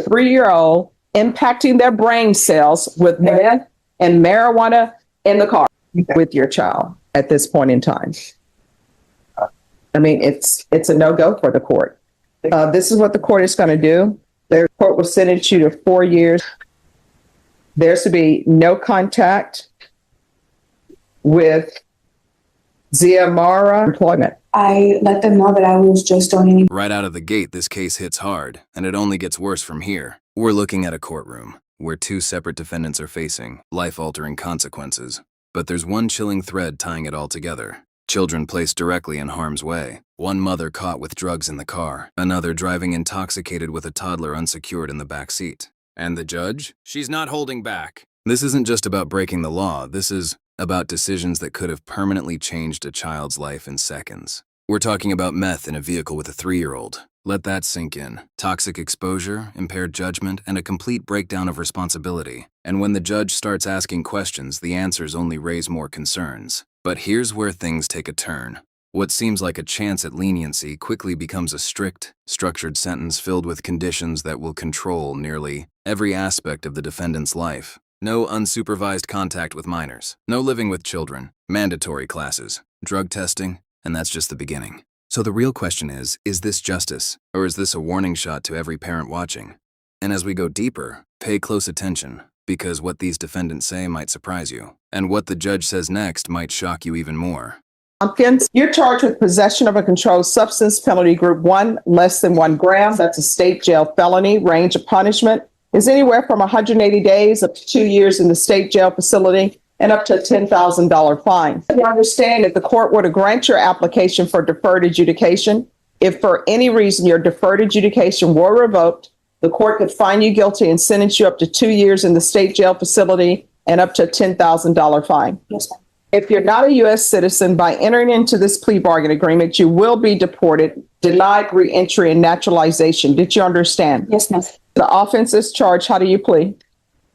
3-year-old impacting their brain cells with meth and marijuana in the car with your child at this point in time. I mean, it's a no-go for the court. This is what the court is going to do. The court will sentence you to 4 years. There's to be no contact with Ziamara employment. I let them know that I was just donating. Right out of the gate, this case hits hard, and it only gets worse from here. We're looking at a courtroom where 2 separate defendants are facing life-altering consequences. But there's one chilling thread tying it all together. Children placed directly in harm's way. One mother caught with drugs in the car, another driving intoxicated with a toddler unsecured in the back seat. And the judge? She's not holding back. This isn't just about breaking the law. This is about decisions that could have permanently changed a child's life in seconds. We're talking about meth in a vehicle with a 3-year-old. Let that sink in. Toxic exposure, impaired judgment, and a complete breakdown of responsibility. And when the judge starts asking questions, the answers only raise more concerns. But here's where things take a turn. What seems like a chance at leniency quickly becomes a strict, structured sentence filled with conditions that will control nearly every aspect of the defendant's life. No unsupervised contact with minors, no living with children, mandatory classes, drug testing, and that's just the beginning. So the real question is this justice, or is this a warning shot to every parent watching? And as we go deeper, pay close attention, because what these defendants say might surprise you, and what the judge says next might shock you even more. Tompkins, you're charged with possession of a controlled substance, penalty group 1, less than 1 gram. That's a state jail felony. Range of punishment is anywhere from 180 days up to 2 years in the state jail facility and up to a $10,000 fine. You understand that the court were to grant your application for deferred adjudication. If for any reason your deferred adjudication were revoked, the court could find you guilty and sentence you up to 2 years in the state jail facility and up to a $10,000 fine. Yes, ma'am. If you're not a U.S. citizen, by entering into this plea bargain agreement, you will be deported, denied reentry and naturalization. Did you understand? Yes, ma'am. The offense is charged. How do you plead?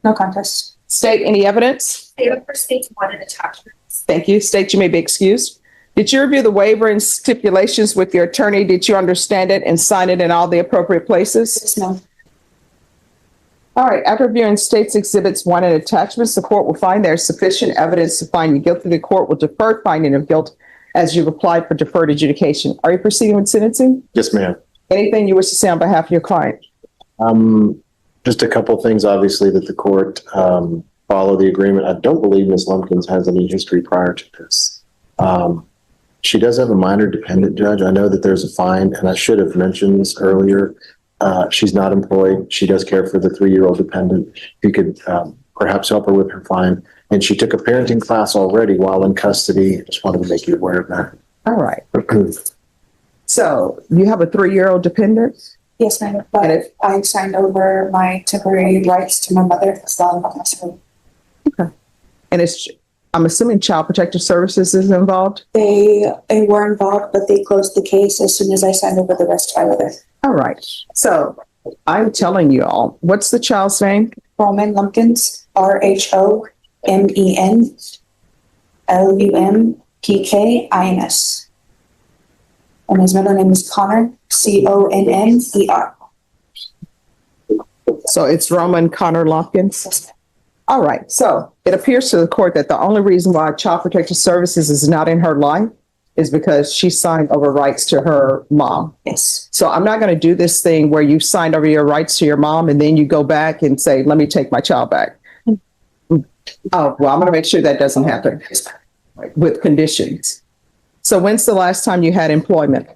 No contest. State any evidence? State for state 1 and attachments. Thank you. State you may be excused. Did you review the waiver and stipulations with your attorney? Did you understand it and sign it in all the appropriate places? Yes, ma'am. All right. After reviewing states exhibits 1 and attachments, the court will find there is sufficient evidence to find you guilty. The court will defer finding of guilt as you've applied for deferred adjudication. Are you proceeding with sentencing? Yes, ma'am. Anything you wish to say on behalf of your client? Just a couple of things, obviously, that the court follow the agreement. I don't believe Ms. Lumpkins has any history prior to this. She does have a minor dependent, Judge. I know that there's a fine, and I should have mentioned this earlier. She's not employed. She does care for the 3-year-old dependent. You could perhaps help her with her fine. And she took a parenting class already while in custody. Just wanted to make you aware of that. All right. So you have a 3-year-old dependent? Yes, ma'am. But I signed over my temporary rights to my mother as well as my son. Okay. And I'm assuming Child Protective Services is involved? They were involved, but they closed the case as soon as I signed over the rest of my mother. All right. So I'm telling you all, what's the child's name? Roman Lumpkins, RHOMEN LUMPKINS. And his middle name is Connor, CONNER. So it's Roman Connor Lumpkins? Yes, ma'am. All right. So it appears to the court that the only reason why Child Protective Services is not in her life is because she signed over rights to her mom. Yes. So I'm not going to do this thing where you signed over your rights to your mom and then you go back and say, let me take my child back. Oh, well, I'm going to make sure that doesn't happen with conditions. So when's the last time you had employment?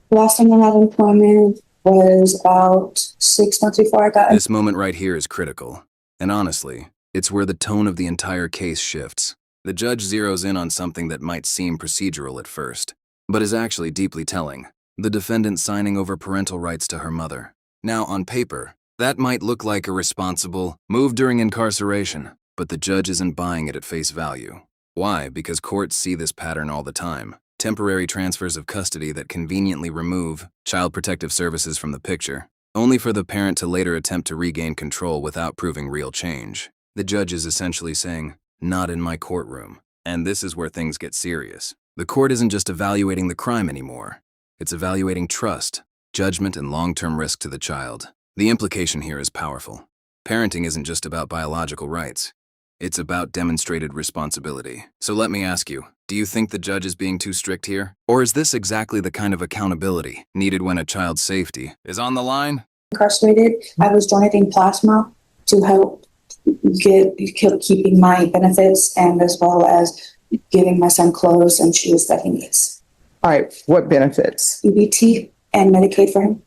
Last time I had employment was about 6 months before I got. This moment right here is critical. And honestly, it's where the tone of the entire case shifts. The judge zeroes in on something that might seem procedural at first, but is actually deeply telling. The defendant signing over parental rights to her mother. Now, on paper, that might look like a responsible move during incarceration, but the judge isn't buying it at face value. Why? Because courts see this pattern all the time. Temporary transfers of custody that conveniently remove Child Protective Services from the picture, only for the parent to later attempt to regain control without proving real change. The judge is essentially saying, not in my courtroom. And this is where things get serious. The court isn't just evaluating the crime anymore. It's evaluating trust, judgment, and long-term risk to the child. The implication here is powerful. Parenting isn't just about biological rights. It's about demonstrated responsibility. So let me ask you, do you think the judge is being too strict here? Or is this exactly the kind of accountability needed when a child's safety is on the line? Incarcerated, I was donating plasma to help keeping my benefits and as well as giving my son clothes and shoes that he needs. All right, what benefits? EBT and Medicaid for him.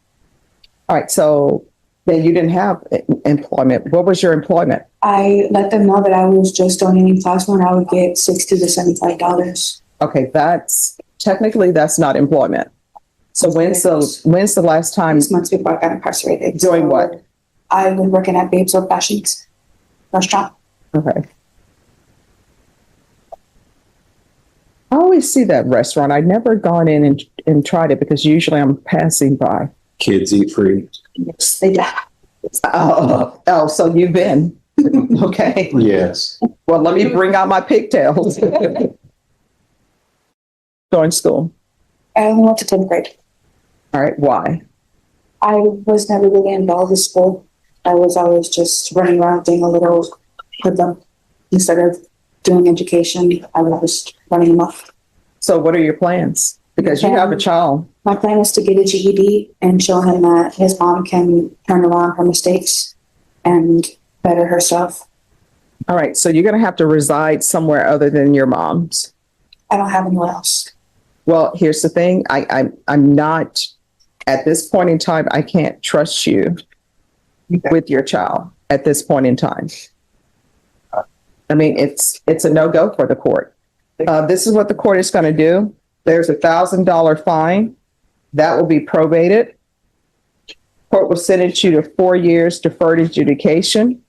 All right, so then you didn't have employment. What was your employment? I let them know that I was just donating plasma and I would get $60 to $75. Okay, technically that's not employment. So when's the last time? 6 months before I got incarcerated. Doing what? I was working at Babes Old Fashions restaurant. Okay. I always see that restaurant. I've never gone in and tried it because usually I'm passing by. Kids eat free. Yes, they do. Oh, so you've been. Okay. Yes. Well, let me bring out my pigtails. Going to school. I only went to 10th grade. All right. Why? I was never really involved with school. I was always just running around doing a little hoodlum. Instead of doing education, I was just running amok. So what are your plans? Because you have a child. My plan is to get a GED and show him that his mom can turn around her mistakes and better herself. All right. So you're going to have to reside somewhere other than your mom's. I don't have anyone else. Well, here's the thing. I'm not, at this point in time, I can't trust you with your child at this point in time. I mean, it's a no-go for the court. This is what the court is going to do. There's $1,000 fine that will be probated. Court will sentence you to 4 years deferred adjudication.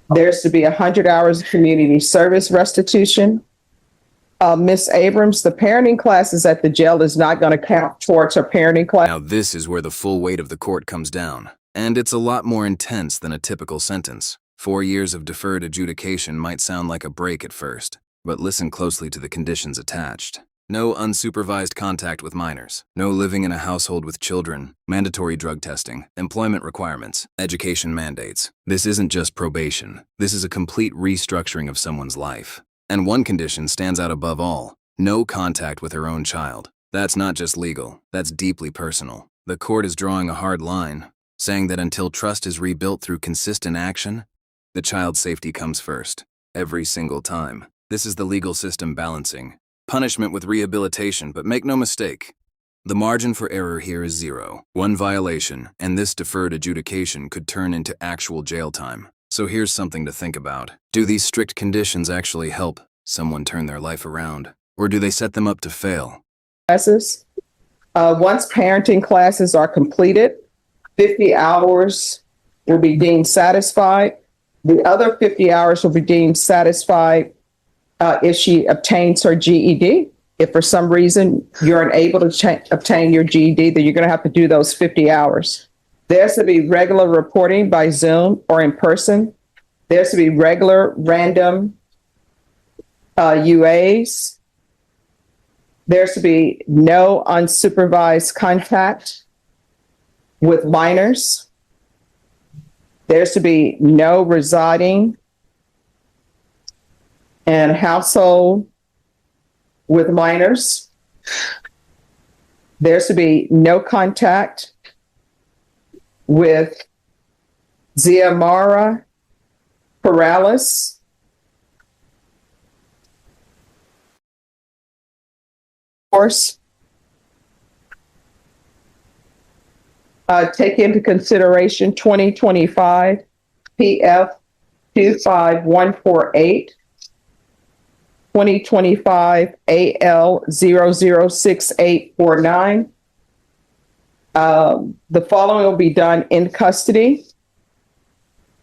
There's to be 100 hours of community service restitution. Ms. Abrams, the parenting classes at the jail is not going to count towards her parenting class. Now this is where the full weight of the court comes down. And it's a lot more intense than a typical sentence. 4 years of deferred adjudication might sound like a break at first, but listen closely to the conditions attached. No unsupervised contact with minors, no living in a household with children, mandatory drug testing, employment requirements, education mandates. This isn't just probation. This is a complete restructuring of someone's life. And one condition stands out above all: no contact with her own child. That's not just legal, that's deeply personal. The court is drawing a hard line, saying that until trust is rebuilt through consistent action, the child's safety comes first, every single time. This is the legal system balancing punishment with rehabilitation, but make no mistake, the margin for error here is zero. One violation, and this deferred adjudication could turn into actual jail time. So here's something to think about. Do these strict conditions actually help someone turn their life around, or do they set them up to fail? Classes. Once parenting classes are completed, 50 hours will be deemed satisfied. The other 50 hours will be deemed satisfied if she obtains her GED. If for some reason you're unable to obtain your GED, then you're going to have to do those 50 hours. There's to be regular reporting by Zoom or in person. There's to be regular random UAs. There's to be no unsupervised contact with minors. There's to be no residing in household with minors. There's to be no contact with Xiomara Perales. Of course, take into consideration 2025 PF 25148, 2025 AL 006849. The following will be done in custody.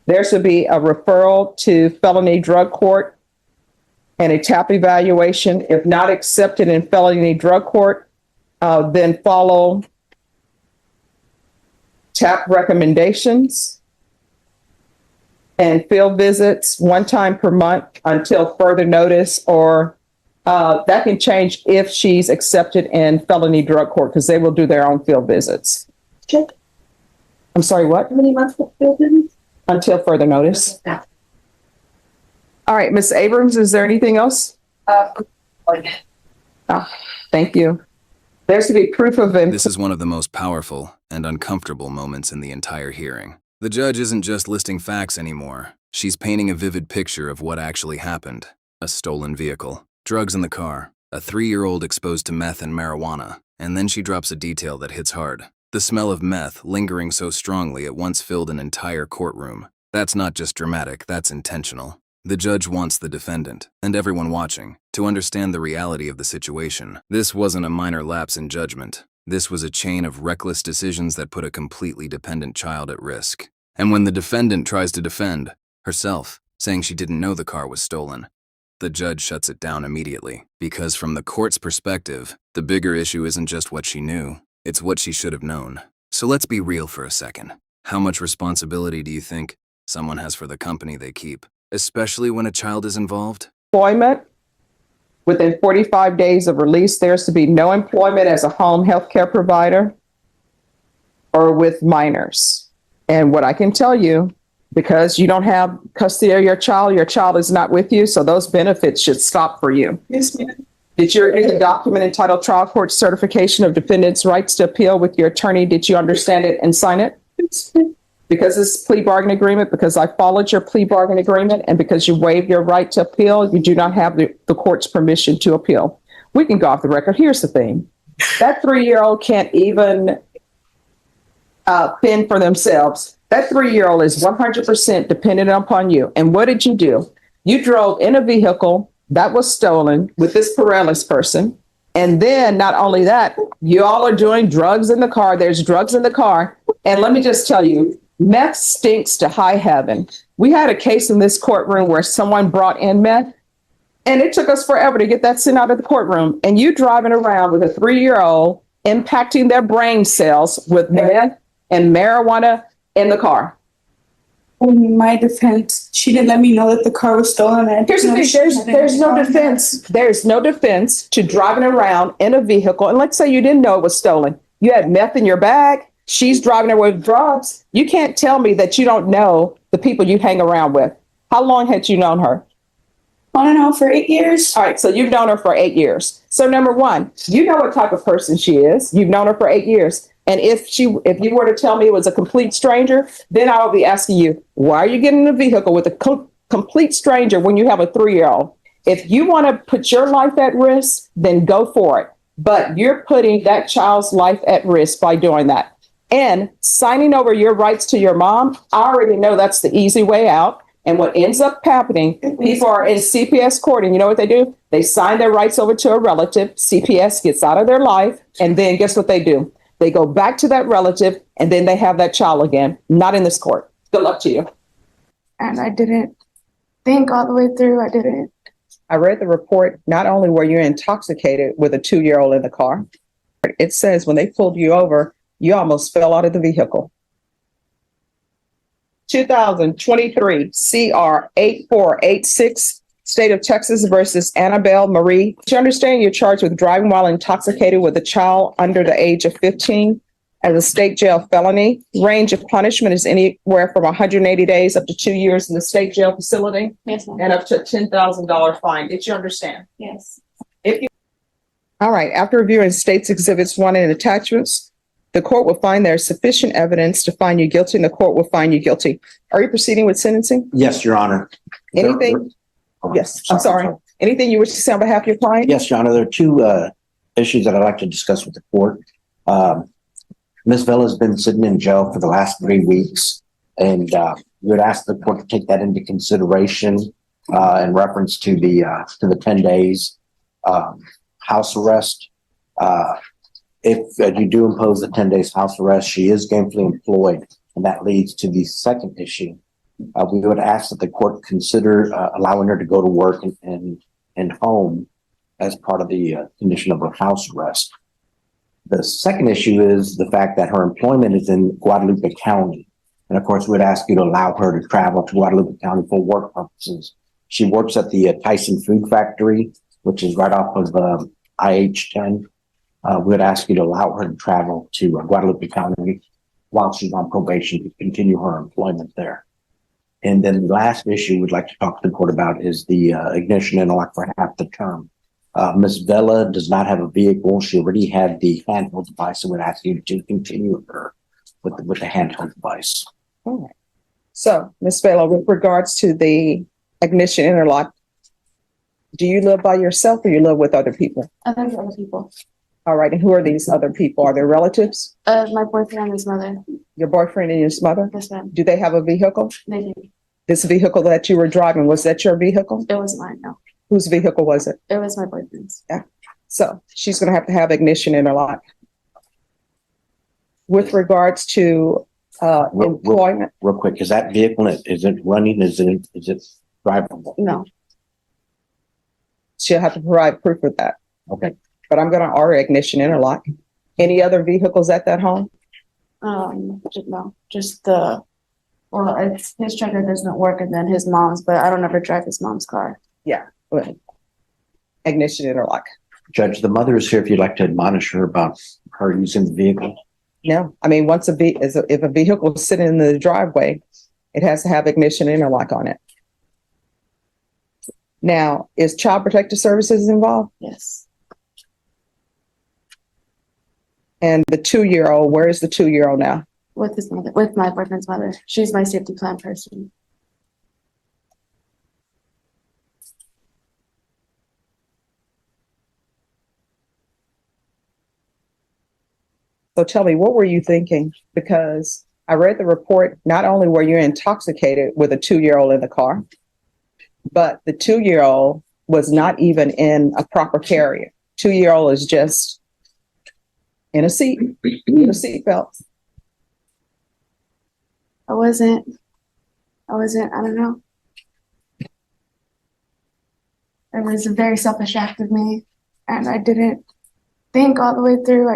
There should be a referral to felony drug court and a TAP evaluation. If not accepted in felony drug court, then follow TAP recommendations and field visits 1 time per month until further notice, or that can change if she's accepted in felony drug court because they will do their own field visits. Sure. I'm sorry, what? How many months before then? Until further notice. Yeah. All right, Ms. Abrams, is there anything else? Thank you. There's to be proof of This is one of the most powerful and uncomfortable moments in the entire hearing. The judge isn't just listing facts anymore. She's painting a vivid picture of what actually happened. A stolen vehicle, drugs in the car, a 3-year-old exposed to meth and marijuana, and then she drops a detail that hits hard. The smell of meth lingering so strongly it once filled an entire courtroom. That's not just dramatic, that's intentional. The judge wants the defendant, and everyone watching, to understand the reality of the situation. This wasn't a minor lapse in judgment. This was a chain of reckless decisions that put a completely dependent child at risk. And when the defendant tries to defend herself, saying she didn't know the car was stolen, the judge shuts it down immediately. Because from the court's perspective, the bigger issue isn't just what she knew, it's what she should have known. So let's be real for a second. How much responsibility do you think someone has for the company they keep, especially when a child is involved? employment. Within 45 days of release, there's to be no employment as a home health care provider or with minors. And what I can tell you, because you don't have custody of your child is not with you, so those benefits should stop for you. Yes, ma'am. Did you read the document entitled Trial Court Certification of Defendant's Rights to Appeal with your attorney? Did you understand it and sign it? Yes, ma'am. Because it's plea bargain agreement, because I followed your plea bargain agreement, and because you waived your right to appeal, you do not have the court's permission to appeal. We can go off the record. Here's the thing. That 3-year-old can't even fend for themselves. That 3-year-old is 100% dependent upon you. And what did you do? You drove in a vehicle that was stolen with this Perales person. And then not only that, you all are doing drugs in the car. There's drugs in the car. And let me just tell you, meth stinks to high heaven. We had a case in this courtroom where someone brought in meth, and it took us forever to get that sent out of the courtroom. And you driving around with a 3-year-old impacting their brain cells with meth and marijuana in the car. In my defense, she didn't let me know that the car was stolen. Here's the thing, there's no defense. There's no defense to driving around in a vehicle. And let's say you didn't know it was stolen. You had meth in your bag. She's driving away with drugs. You can't tell me that you don't know the people you hang around with. How long had you known her? On and off for 8 years. All right, so you've known her for 8 years. So number one, you know what type of person she is. You've known her for 8 years. And if you were to tell me it was a complete stranger, then I would be asking you, why are you getting in a vehicle with a complete stranger when you have a 3-year-old? If you want to put your life at risk, then go for it. But you're putting that child's life at risk by doing that. And signing over your rights to your mom, I already know that's the easy way out. And what ends up happening, people are in CPS court, and you know what they do? They sign their rights over to a relative. CPS gets out of their life, and then guess what they do? They go back to that relative, and then they have that child again. Not in this court. Good luck to you. And I didn't think all the way through. I didn't. I read the report. Not only were you intoxicated with a 2-year-old in the car, it says when they pulled you over, you almost fell out of the vehicle. 2023 CR 8486, State of Texas versus Annabelle Marie. Do you understand you're charged with driving while intoxicated with a child under the age of 15 as a state jail felony? Range of punishment is anywhere from 180 days up to 2 years in the state jail facility, Yes, ma'am. and up to a $10,000 fine. Did you understand? Yes. All right. After reviewing State's Exhibits 1 and attachments, the court will find there is sufficient evidence to find you guilty, and the court will find you guilty. Are you proceeding with sentencing? Yes, Your Honor. Anything? Yes, I'm sorry. Anything you wish to say on behalf of your client? Yes, Your Honor. There are two issues that I'd like to discuss with the court. Ms. Villa has been sitting in jail for the last 3 weeks, and we would ask the court to take that into consideration in reference to the 10 days house arrest. If you do impose the 10 days house arrest, she is gainfully employed, and that leads to the second issue. We would ask that the court consider allowing her to go to work and home as part of the condition of her house arrest. The second issue is the fact that her employment is in Guadalupe County. And of course, we'd ask you to allow her to travel to Guadalupe County for work purposes. She works at the Tyson Food Factory, which is right off of IH-10. We would ask you to allow her to travel to Guadalupe County while she's on probation to continue her employment there. And then the last issue we'd like to talk to the court about is the ignition interlock for half the term. Ms. Vela does not have a vehicle. She already had the handheld device, and would ask you to continue her with the handheld device. All right. So, Ms. Vela, with regards to the ignition interlock, do you live by yourself or you live with other people? Other people. All right. And who are these other people? Are they relatives? My boyfriend and his mother. Your boyfriend and your mother? Yes, ma'am. Do they have a vehicle? They did. This vehicle that you were driving, was that your vehicle? It was mine, no. Whose vehicle was it? It was my boyfriend's. So she's going to have ignition interlock. With regards to employment, Real quick, is that vehicle, is it running? Is it drivable? No. she'll have to provide proof of that. Okay. But I'm going to order ignition interlock. Any other vehicles at that home? No, just it's his truck that doesn't work, and then his mom's, but I don't ever drive his mom's car. Well, ignition interlock. Judge, the mother is here if you'd like to admonish her about her using the vehicle. No, I mean, if a vehicle is sitting in the driveway, it has to have ignition interlock on it. Now, is Child Protective Services involved? Yes. And the 2-year-old, where is the 2-year-old now? With his mother, with my boyfriend's mother. She's my safety plan person. So tell me, what were you thinking? Because I read the report, not only were you intoxicated with a 2-year-old in the car, but the 2-year-old was not even in a proper carrier. 2-year-old is just in a seat, with a seatbelt. I wasn't, I don't know. It was a very selfish act of me, and I didn't think all the way through.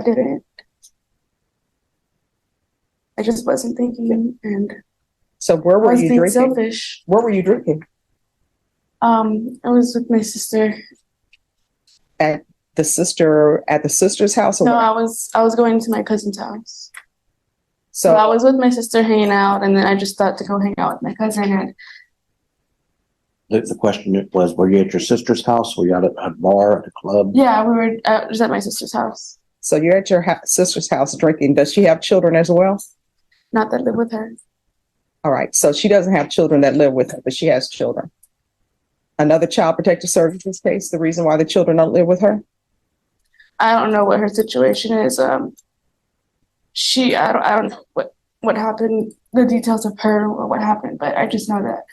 I just wasn't thinking, and So where I were was you being drinking? selfish. Where were you drinking? I was with my sister. At the sister's house? Or No, what? I was going to my cousin's house. So So I was with my sister hanging out, and then I just thought to go hang out with my cousin. And The question was, were you at your sister's house? Were you at a bar, at a club? yeah, we were just at my sister's house. so you're at your sister's house drinking. Does she have children as well? Not that live with her. All right. So she doesn't have children that live with her, but she has children. Another Child Protective Services case, the reason why the children don't live with her? I don't know what her situation is. I don't know what happened, the details of her or what happened, but I just know that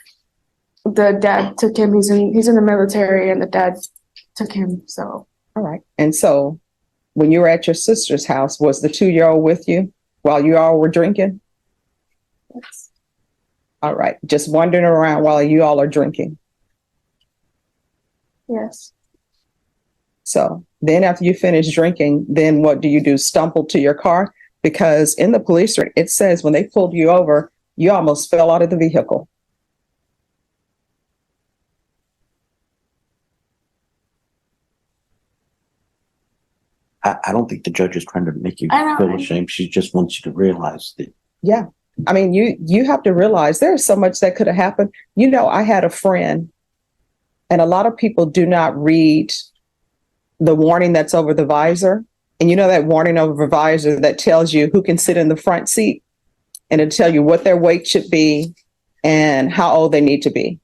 the dad took him. He's in the military, and the dad took him. So All right. And so when you were at your sister's house, was the 2-year-old with you while you all were drinking? yes. All right. Just wandering around while you all are drinking. Yes. So then after you finish drinking, then what do you do? Stumble to your car? Because in the police record, it says when they pulled you over, you almost fell out of the vehicle. I don't think the judge is trying to make you I know. feel ashamed. She just wants you to realize that. Yeah. I mean, you have to realize there's so much that could have happened. You know, I had a friend, and a lot of people do not read the warning that's over the visor. And you know that warning over the visor that tells you who can sit in the front seat, and it'll tell you what their weight should be and how old they need to be.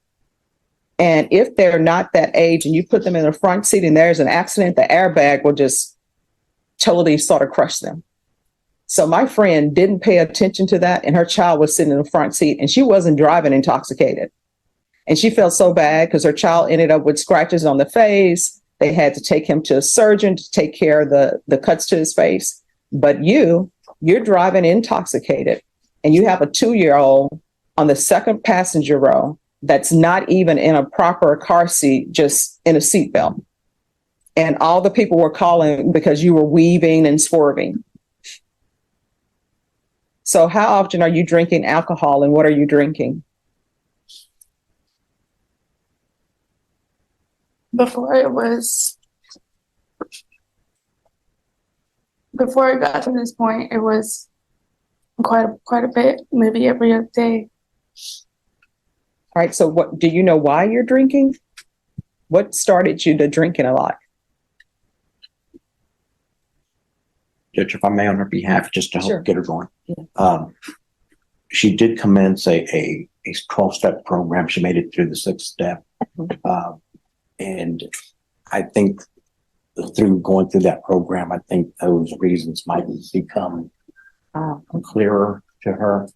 And if they're not that age and you put them in the front seat and there's an accident, the airbag will just totally sort of crush them. So my friend didn't pay attention to that, and her child was sitting in the front seat, and she wasn't driving intoxicated. And she felt so bad because her child ended up with scratches on the face. They had to take him to a surgeon to take care of the cuts to his face. But you're driving intoxicated, and you have a 2-year-old on the second passenger row that's not even in a proper car seat, just in a seatbelt. And all the people were calling because you were weaving and swerving. So how often are you drinking alcohol, and what are you drinking? Before I got to this point, it was quite a bit, maybe every other day. All right, so what, do you know why you're drinking? What started you to drinking a lot? Judge, if I may, on her behalf, just to Sure. help get her going. Yeah. She did commence a 12-step program. She made it through the 6th step. And I think through going through that program, I think those reasons might become clearer to her.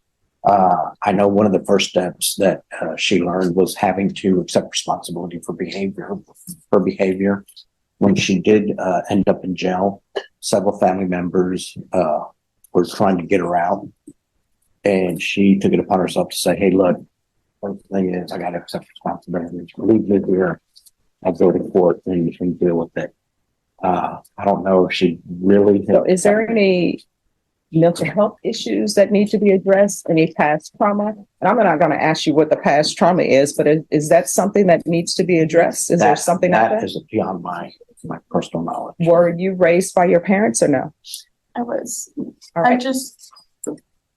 I know one of the first steps that she learned was having to accept responsibility for behavior. When she did end up in jail, several family members were trying to get her out. And she took it upon herself to say, hey, look, first thing is I got to accept responsibility. Leave me here. I'll go to court and deal with it. I don't know if she really. So is there any mental health issues that need to be addressed? Any past trauma? And I'm not going to ask you what the past trauma is, but is that something that needs to be addressed? Is there something like that? That is beyond my personal knowledge. Were you raised by your parents or no? I was. All I right. just,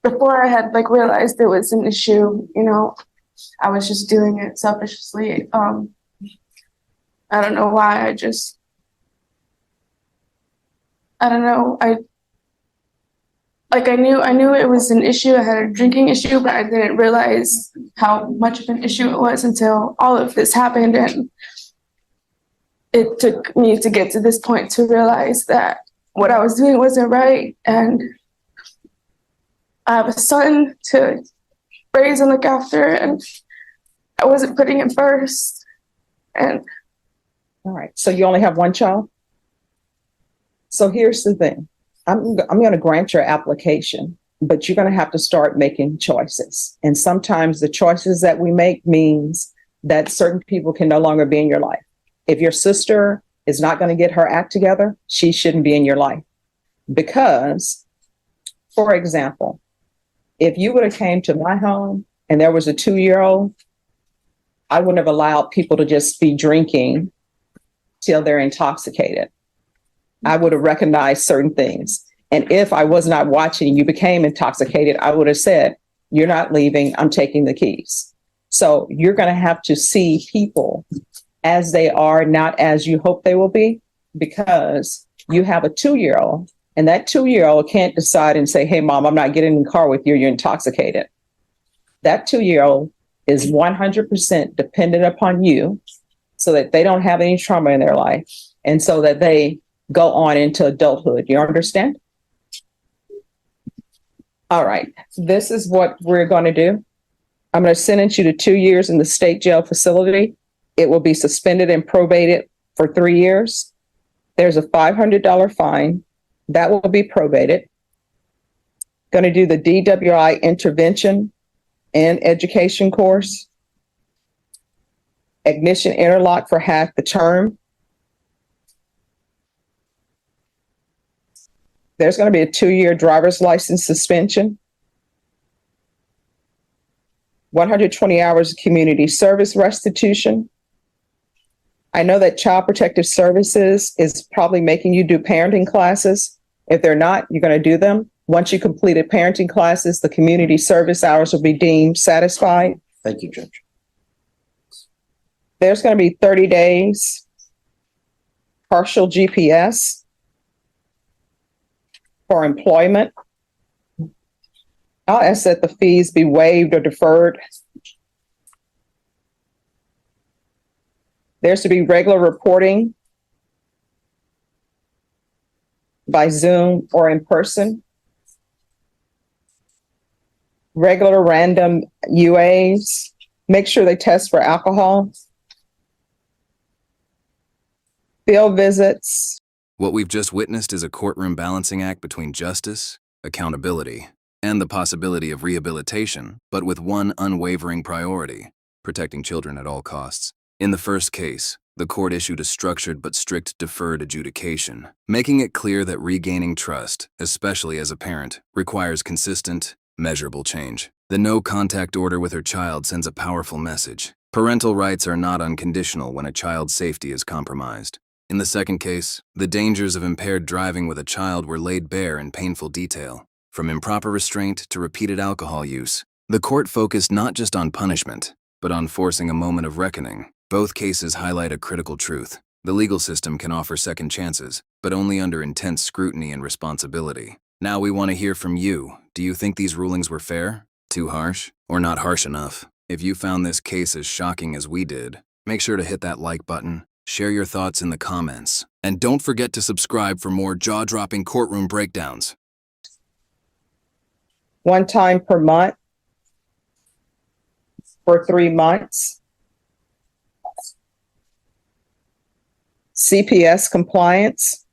before I had realized it was an issue, I was just doing it selfishly. I don't know why. I don't know. I knew it was an issue. I had a drinking issue, but I didn't realize how much of an issue it was until all of this happened. And it took me to get to this point to realize that what I was doing wasn't right. And I have a son to raise and look after, and I wasn't putting him first. And All right. So you only have one child? So here's the thing. I'm going to grant your application, but you're going to have to start making choices. And sometimes the choices that we make means that certain people can no longer be in your life. If your sister is not going to get her act together, she shouldn't be in your life. Because, for example, if you would have came to my home and there was a 2-year-old, I wouldn't have allowed people to just be drinking till they're intoxicated. I would have recognized certain things. And if I was not watching and you became intoxicated, I would have said, you're not leaving, I'm taking the keys. So you're going to have to see people as they are, not as you hope they will be, because you have a 2-year-old and that 2-year-old can't decide and say, hey, mom, I'm not getting in the car with you, you're intoxicated. That 2-year-old is 100% dependent upon you so that they don't have any trauma in their life and so that they go on into adulthood. You understand? All right. This is what we're going to do. I'm going to sentence you to 2 years in the state jail facility. It will be suspended and probated for 3 years. There's a $500 fine that will be probated. Going to do the DWI intervention and education course. Ignition interlock for half the term. There's going to be a 2-year driver's license suspension. 120 hours of community service restitution. I know that Child Protective Services is probably making you do parenting classes. If they're not, you're going to do them. Once you completed parenting classes, the community service hours will be deemed satisfied. Thank you, Judge. There's going to be 30 days partial GPS for employment. I'll ask that the fees be waived or deferred. There's to be regular reporting by Zoom or in person. Regular random UAs. Make sure they test for alcohol. Field visits. What we've just witnessed is a courtroom balancing act between justice, accountability, and the possibility of rehabilitation, but with one unwavering priority: protecting children at all costs. In the first case, the court issued a structured but strict deferred adjudication, making it clear that regaining trust, especially as a parent, requires consistent, measurable change. The no-contact order with her child sends a powerful message. Parental rights are not unconditional when a child's safety is compromised. In the second case, the dangers of impaired driving with a child were laid bare in painful detail. from improper restraint to repeated alcohol use. The court focused not just on punishment, but on forcing a moment of reckoning. Both cases highlight a critical truth. The legal system can offer second chances, but only under intense scrutiny and responsibility. Now we want to hear from you. Do you think these rulings were fair, too harsh, or not harsh enough? If you found this case as shocking as we did, make sure to hit that like button, share your thoughts in the comments, and don't forget to subscribe for more jaw-dropping courtroom breakdowns. One time per month for 3 months. CPS compliance.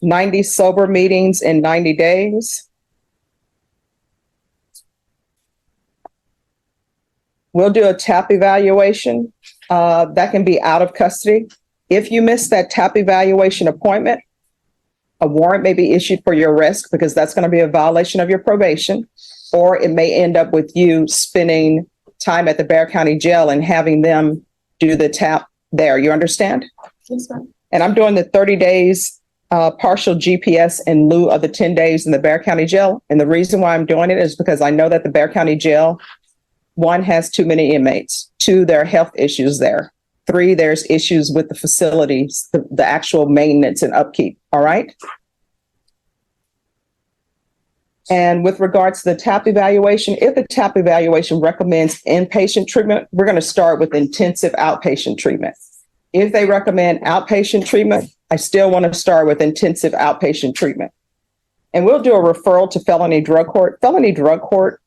90 sober meetings in 90 days. We'll do a TAP evaluation. That can be out of custody. If you miss that TAP evaluation appointment, a warrant may be issued for your arrest because that's going to be a violation of your probation, or it may end up with you spending time at the Bexar County Jail and having them do the TAP there. You understand? Yes, ma'am. And I'm doing the 30 days partial GPS in lieu of the 10 days in the Bexar County Jail. And the reason why I'm doing it is because I know that the Bexar County Jail, 1, has too many inmates. 2, there are health issues there. 3, there's issues with the facilities, the actual maintenance and upkeep. All right. And with regards to the TAP evaluation, if the TAP evaluation recommends inpatient treatment, we're going to start with intensive outpatient treatment. If they recommend outpatient treatment, I still want to start with intensive outpatient treatment. And we'll do a referral to felony drug court. Felony drug court,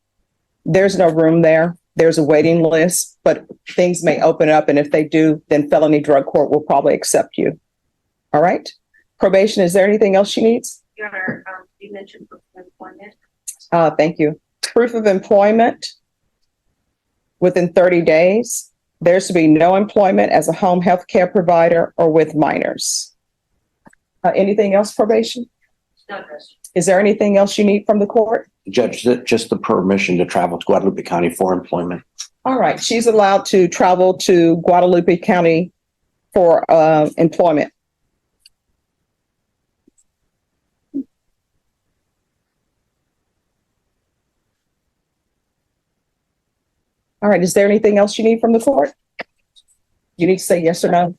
there's no room there. There's a waiting list, but things may open up. And if they do, then felony drug court will probably accept you. All right. Probation, is there anything else she needs? Your Honor, you mentioned proof of employment. Thank you. Proof of employment within 30 days. There's to be no employment as a home health care provider or with minors. Anything else, probation? No, Judge. Is there anything else you need from the court? Judge, just the permission to travel to Guadalupe County for employment. All right. She's allowed to travel to Guadalupe County for employment. All right. Is there anything else you need from the court? You need to say yes or no.